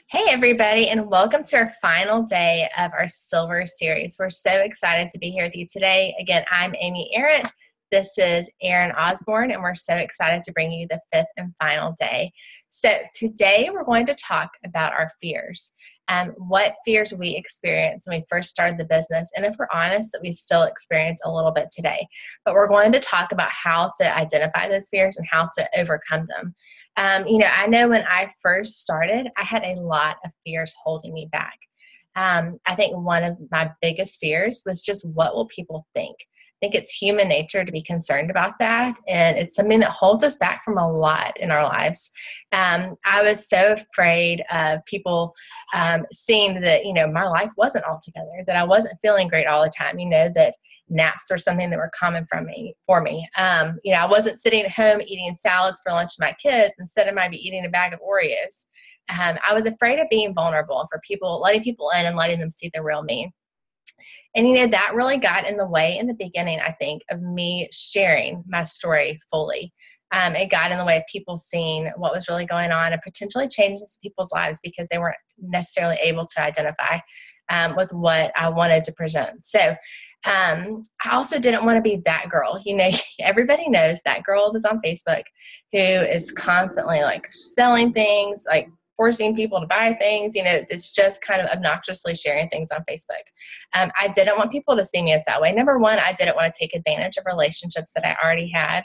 Hey, everybody, and welcome to our final day of our Silver series. We're so excited to be here with you today. Again, I'm Amy Arndt. This is Aaron Osborne, and we're so excited to bring you the fifth and final day. So today we're going to talk about our fears. What fears we experienced when we first started the business, and if we're honest, that we still experience a little bit today. But we're going to talk about how to identify those fears and how to overcome them. I know when I first started, I had a lot of fears holding me back. I think one of my biggest fears was just what will people think? I think it's human nature to be concerned about that, and it's something that holds us back from a lot in our lives. I was so afraid of people seeing that, my life wasn't all together, that I wasn't feeling great all the time, that naps were something that were common for me. I wasn't sitting at home eating salads for lunch with my kids. Instead, I might be eating a bag of Oreos. I was afraid of being vulnerable, for people, letting people in and letting them see the real me. And, that really got in the way in the beginning, I think, of me sharing my story fully. It got in the way of people seeing what was really going on and potentially changes people's lives because they weren't necessarily able to identify with what I wanted to present. So I also didn't want to be that girl. Everybody knows that girl that's on Facebook who is constantly like selling things, like forcing people to buy things, it's just kind of obnoxiously sharing things on Facebook. I didn't want people to see me as that way. Number one, I didn't want to take advantage of relationships that I already had.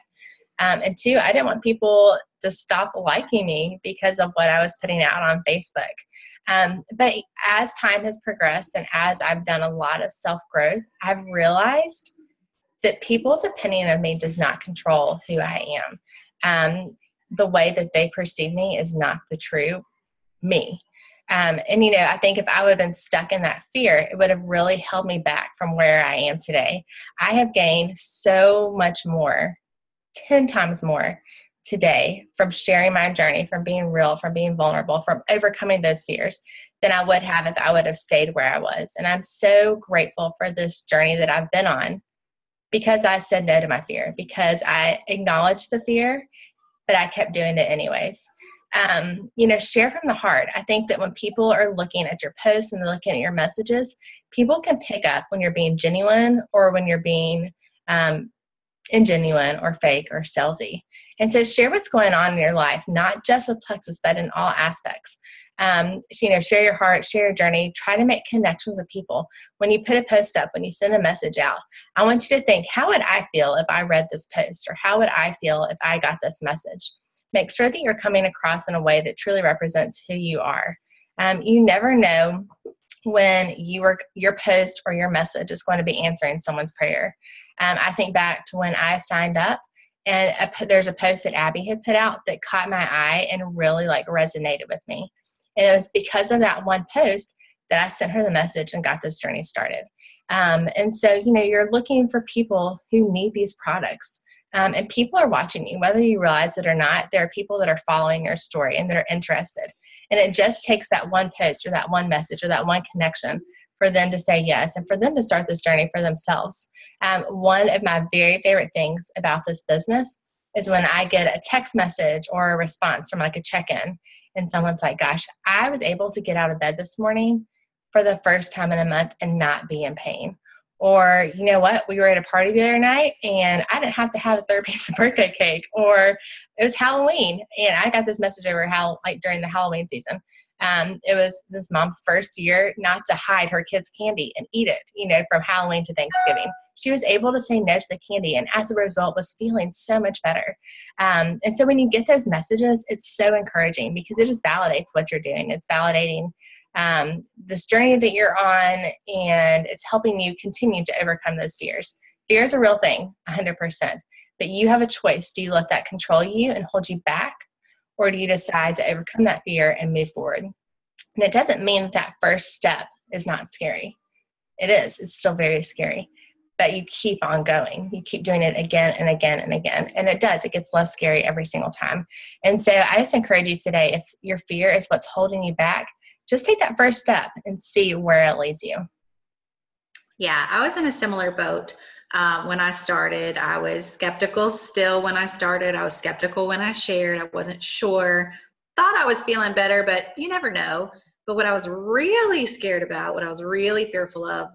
And two, I didn't want people to stop liking me because of what I was putting out on Facebook. But as time has progressed and as I've done a lot of self-growth, I've realized that people's opinion of me does not control who I am. The way that they perceive me is not the true me. I think if I would have been stuck in that fear, it would have really held me back from where I am today. I have gained so much more, 10 times more today from sharing my journey, from being real, from being vulnerable, from overcoming those fears than I would have if I would have stayed where I was. And I'm so grateful for this journey that I've been on because I said no to my fear, because I acknowledged the fear, but I kept doing it anyways. Share from the heart. I think that when people are looking at your posts and they're looking at your messages, people can pick up when you're being genuine or when you're being ingenuine or fake or salesy. And so share what's going on in your life, not just with Plexus, but in all aspects. Share your heart, share your journey, try to make connections with people. When you put a post up, when you send a message out, I want you to think, how would I feel if I read this post? Or how would I feel if I got this message? Make sure that you're coming across in a way that truly represents who you are. You never know when your post or your message is going to be answering someone's prayer. I think back to when I signed up, and there's a post that Abby had put out that caught my eye and really resonated with me. And it was because of that one post that I sent her the message and got this journey started. And so, you're looking for people who need these products. And people are watching you, whether you realize it or not. There are people that are following your story and that are interested. And it just takes that one post or that one message or that one connection for them to say yes and for them to start this journey for themselves. One of my very favorite things about this business is when I get a text message or a response from a check-in and someone's like, gosh, I was able to get out of bed this morning for the first time in a month and not be in pain. Or, you know what, we were at a party the other night and I didn't have to have a third piece of birthday cake. Or it was Halloween and I got this message over during the Halloween season. It was this mom's first year not to hide her kids' candy and eat it, from Halloween to Thanksgiving. She was able to say no to the candy and as a result was feeling so much better. And so when you get those messages, it's so encouraging because it just validates what you're doing. It's validating this journey that you're on, and it's helping you continue to overcome those fears. Fear is a real thing, 100%. But you have a choice. Do you let that control you and hold you back? Or do you decide to overcome that fear and move forward? And it doesn't mean that first step is not scary. It is. It's still very scary. But you keep on going. You keep doing it again and again and again. And it does. It gets less scary every single time. And so I just encourage you today, if your fear is what's holding you back, just take that first step and see where it leads you. Yeah, I was in a similar boat. When I started, I was skeptical still when I started. I was skeptical when I shared. I wasn't sure. Thought I was feeling better, but you never know. But what I was really scared about, what I was really fearful of,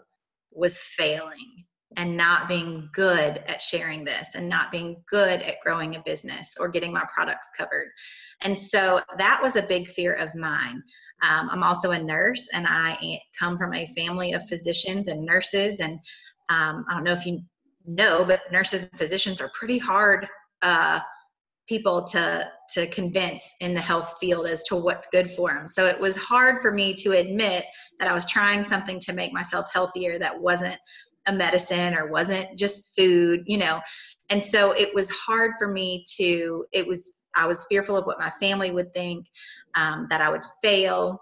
was failing and not being good at sharing this and not being good at growing a business or getting my products covered. And so that was a big fear of mine. I'm also a nurse, and I come from a family of physicians and nurses. And I don't know if you know, but nurses and physicians are pretty hard people to convince in the health field as to what's good for them. So it was hard for me to admit that I was trying something to make myself healthier that wasn't a medicine or wasn't just food, you know. And so it was hard for me I was fearful of what my family would think, that I would fail.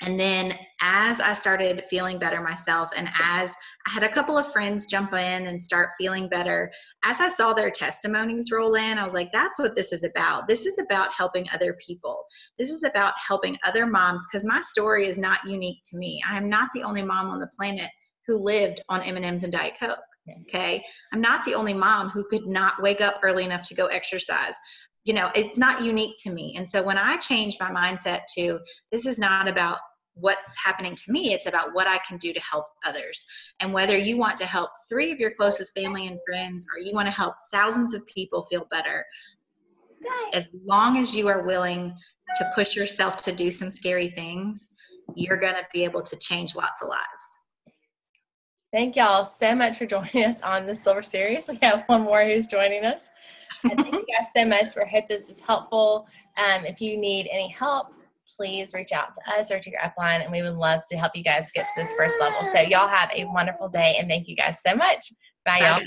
And then as I started feeling better myself, and as I had a couple of friends jump in and start feeling better, as I saw their testimonies roll in, I was like, that's what this is about. This is about helping other people. This is about helping other moms, because my story is not unique to me. I am not the only mom on the planet who lived on M&Ms and Diet Coke. Okay. I'm not the only mom who could not wake up early enough to go exercise. You know, it's not unique to me. And so when I changed my mindset to, this is not about what's happening to me, it's about what I can do to help others. And whether you want to help 3 of your closest family and friends, or you want to help thousands of people feel better, as long as you are willing to push yourself to do some scary things, you're going to be able to change lots of lives. Thank y'all so much for joining us on the Silver Series. We have one more who's joining us. And thank you guys so much. We hope this is helpful. If you need any help, please reach out to us or to your upline, and we would love to help you guys get to this first level. So y'all have a wonderful day, and thank you guys so much. Bye, y'all.